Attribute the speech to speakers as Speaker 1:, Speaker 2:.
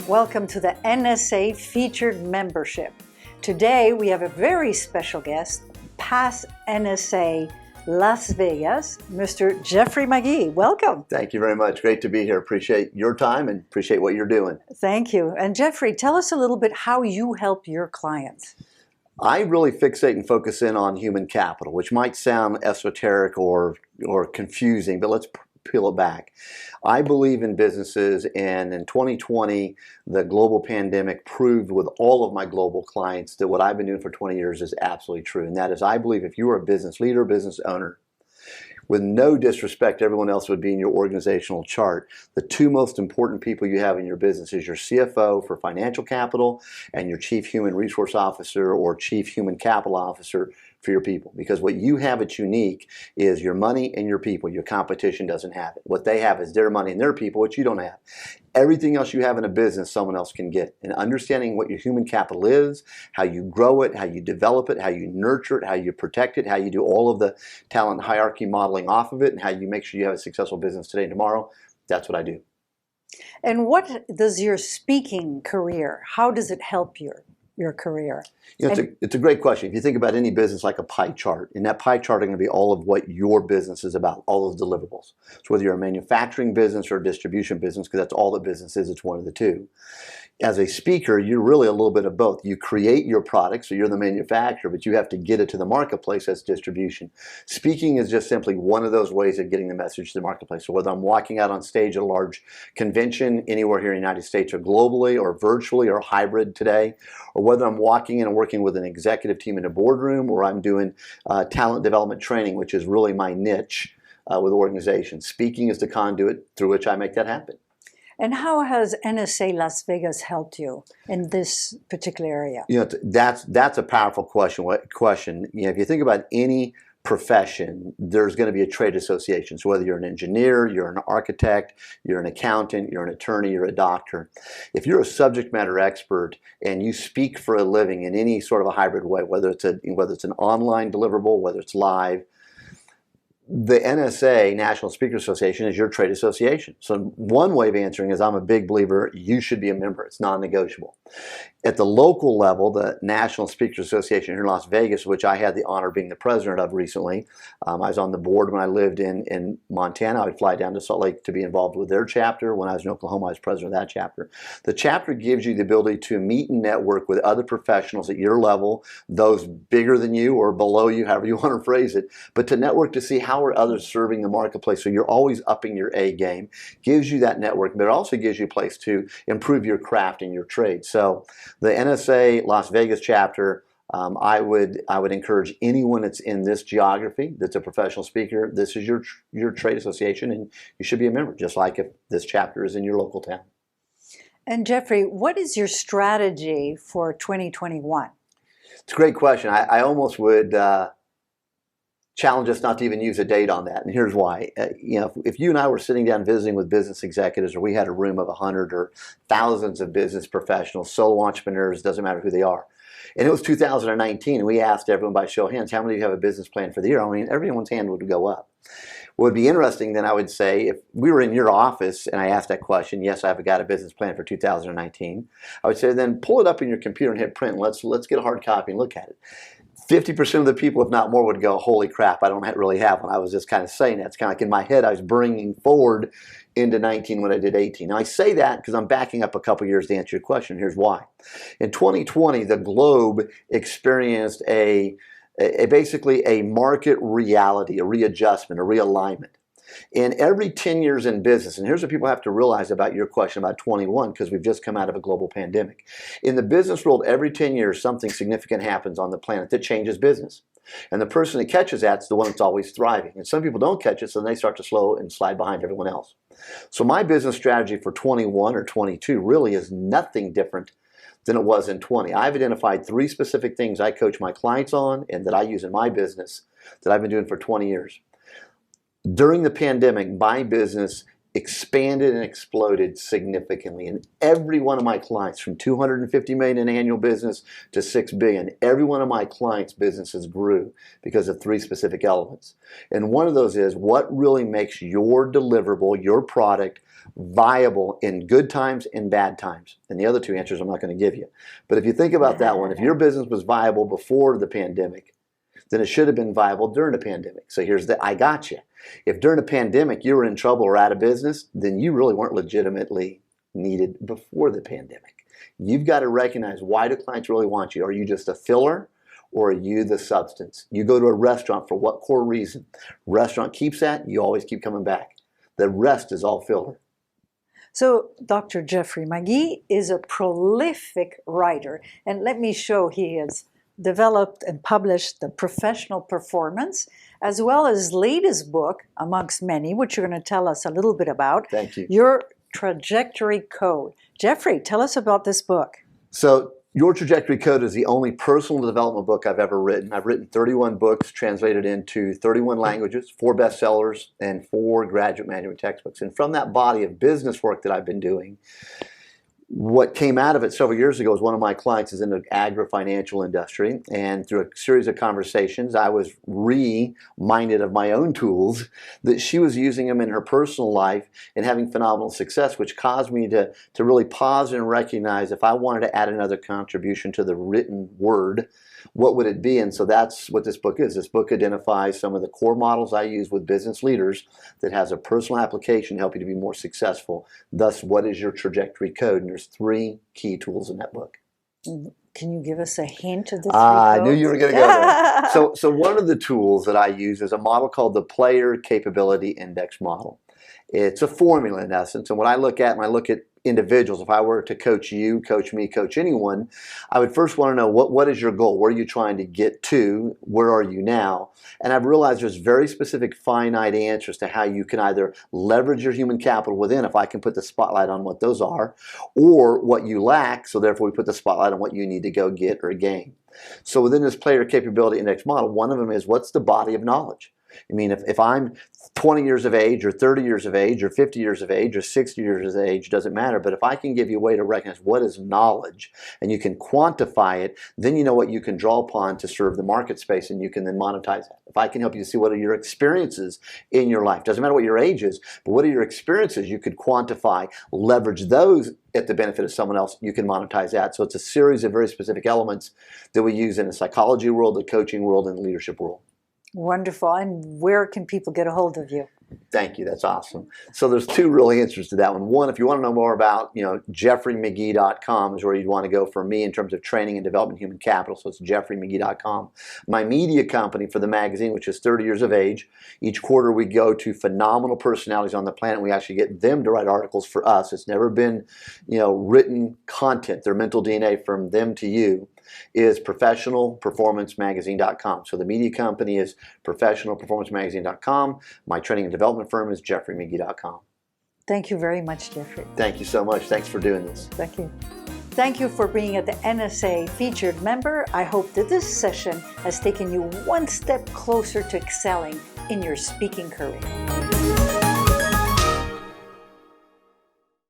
Speaker 1: Welcome to the NSA featured membership. Today we have a very special guest, past NSA Las Vegas, Mr. Jeffrey Magee. Welcome.
Speaker 2: Thank you very much. Great to be here. Appreciate your time and appreciate what you're doing.
Speaker 1: Thank you. And Jeffrey, tell us a little bit how you help your clients.
Speaker 2: I really fixate and focus in on human capital, which might sound esoteric or confusing, but let's peel it back. I believe in businesses, and in 2020, the global pandemic proved with all of my global clients that what I've been doing for 20 years is absolutely true. And that is, I believe if you are a business leader, business owner, with no disrespect to everyone else would be in your organizational chart, the two most important people you have in your business is your CFO for financial capital and your Chief Human Resource Officer or Chief Human Capital Officer for your people. Because what you have that's unique is your money and your people. Your competition doesn't have it. What they have is their money and their people, which you don't have. Everything else you have in a business, someone else can get. And understanding what your human capital is, how you grow it, how you develop it, how you nurture it, how you protect it, how you do all of the talent hierarchy modeling off of it, and how you make sure you have a successful business today and tomorrow, that's what I do.
Speaker 1: And what does your speaking career, how does it help your career?
Speaker 2: You know, it's a great question. If you think about any business like a pie chart, in that pie chart are going to be all of what your business is about, all those deliverables. So whether you're a manufacturing business or a distribution business, because that's all that business is, it's one of the two. As a speaker, you're really a little bit of both. You create your product, so you're the manufacturer, but you have to get it to the marketplace as distribution. Speaking is just simply one of those ways of getting the message to the marketplace. So whether I'm walking out on stage at a large convention anywhere here in the United States or globally or virtually or hybrid today, or whether I'm walking in and working with an executive team in a boardroom, or I'm doing talent development training, which is really my niche with organizations. Speaking is the conduit through which I make that happen.
Speaker 1: And how has NSA Las Vegas helped you in this particular area?
Speaker 2: You know, that's a powerful question. You know, if you think about any profession, there's going to be a trade association. So whether you're an engineer, you're an architect, you're an accountant, you're an attorney, you're a doctor. If you're a subject matter expert and you speak for a living in any sort of a hybrid way, whether it's an online deliverable, whether it's live, the NSA, National Speakers Association, is your trade association. So one way of answering is I'm a big believer you should be a member. It's non-negotiable. At the local level, the National Speakers Association here in Las Vegas, which I had the honor of being the president of recently, I was on the board when I lived in Montana. I would fly down to Salt Lake to be involved with their chapter. When I was in Oklahoma, I was president of that chapter. The chapter gives you the ability to meet and network with other professionals at your level, those bigger than you or below you, however you want to phrase it, but to network to see how are others serving the marketplace. So you're always upping your A game. Gives you that network, but it also gives you a place to improve your craft and your trade. So the NSA Las Vegas chapter, I would encourage anyone that's in this geography, that's a professional speaker, this is your trade association, and you should be a member, just like if this chapter is in your local town.
Speaker 1: And Jeffrey, what is your strategy for 2021?
Speaker 2: It's a great question. I almost would challenge us not to even use a date on that, and here's why. You know, if you and I were sitting down visiting with business executives, or we had a room of 100 or thousands of business professionals, solo entrepreneurs, doesn't matter who they are, and it was 2019, and we asked everyone by show of hands, how many of you have a business plan for the year? I mean, everyone's hand would go up. What would be interesting then, I would say, if we were in your office and I asked that question, yes, I've got a business plan for 2019, I would say then pull it up in your computer and hit print, and let's get a hard copy and look at it. 50% of the people, if not more, would go, holy crap, I don't really have one. I was just kind of saying that. It's kind of like in my head, I was bringing forward into 19 when I did 18. Now I say that because I'm backing up a couple years to answer your question. Here's why. In 2020, the globe experienced basically a market reality, a readjustment, a realignment. In every 10 years in business, and here's what people have to realize about your question about 21, because we've just come out of a global pandemic. In the business world, every 10 years, something significant happens on the planet that changes business. And the person that catches that's the one that's always thriving. And some people don't catch it, so then they start to slow and slide behind everyone else. So my business strategy for 21 or 22 really is nothing different than it was in 20. I've identified 3 specific things I coach my clients on and that I use in my business that I've been doing for 20 years. During the pandemic, my business expanded and exploded significantly. And every one of my clients, from 250 million in annual business to 6 billion, every one of my clients' businesses grew because of three specific elements. And one of those is what really makes your deliverable, your product, viable in good times and bad times. And the other two answers I'm not going to give you. But if you think about that one, if your business was viable before the pandemic, then it should have been viable during the pandemic. So here's the I got you. If during a pandemic you were in trouble or out of business, then you really weren't legitimately needed before the pandemic. You've got to recognize, why do clients really want you? Are you just a filler, or are you the substance? You go to a restaurant for what core reason? Restaurant keeps that, you always keep coming back. The rest is all filler.
Speaker 1: So Dr. Jeffrey Magee is a prolific writer, and let me show he has developed and published The Professional Performance, as well as latest book, amongst many, which you're going to tell us a little bit about.
Speaker 2: Thank you.
Speaker 1: Your Trajectory Code. Jeffrey, tell us about this book.
Speaker 2: So Your Trajectory Code is the only personal development book I've ever written. I've written 31 books, translated into 31 languages, 4 bestsellers, and 4 graduate management textbooks. And from that body of business work that I've been doing, what came out of it several years ago was one of my clients is in the agri-financial industry, and through a series of conversations, I was reminded of my own tools, that she was using them in her personal life and having phenomenal success, which caused me to really pause and recognize, if I wanted to add another contribution to the written word, what would it be? And so that's what this book is. This book identifies some of the core models I use with business leaders that has a personal application to help you to be more successful. Thus, what is your trajectory code? And there's 3 key tools in that book.
Speaker 1: Can you give us a hint of the 3
Speaker 2: I
Speaker 1: codes?
Speaker 2: knew you were going to go there. So one of the tools that I use is a model called the Player Capability Index model. It's a formula in essence, and what I look at when I look at individuals, if I were to coach you, coach me, coach anyone, I would first want to know what is your goal? Where are you trying to get to? Where are you now? And I've realized there's very specific finite answers to how you can either leverage your human capital within, if I can put the spotlight on what those are, or what you lack, so therefore we put the spotlight on what you need to go get or gain. So within this Player Capability Index model, one of them is, what's the body of knowledge? I mean, if I'm 20 years of age or 30 years of age or 50 years of age or 60 years of age, doesn't matter. But if I can give you a way to recognize what is knowledge and you can quantify it, then you know what you can draw upon to serve the market space, and you can then monetize that. If I can help you to see what are your experiences in your life, doesn't matter what your age is, but what are your experiences, you could quantify, leverage those at the benefit of someone else, you can monetize that. So it's a series of very specific elements that we use in the psychology world, the coaching world, and the leadership world. Wonderful. And where can people get a hold of you? Thank you. That's awesome. So there's 2 really answers to that one. One, if you want to know more about, JeffreyMagee.com is where you'd want to go for me in terms of training and development human capital. So it's JeffreyMagee.com. My media company for the magazine, which is 30 years of age. Each quarter we go to phenomenal personalities on the planet. We actually get them to write articles for us. It's never been, written content, their mental DNA from them to you, is professionalperformancemagazine.com. So the media company is professionalperformancemagazine.com. My training and development firm is jeffreymagee.com. Thank you very much, Jeffrey. Thank you so much. Thanks for doing this. Thank you. Thank you for being at the NSA featured member. I hope that this session has taken you one step closer to excelling in your speaking career.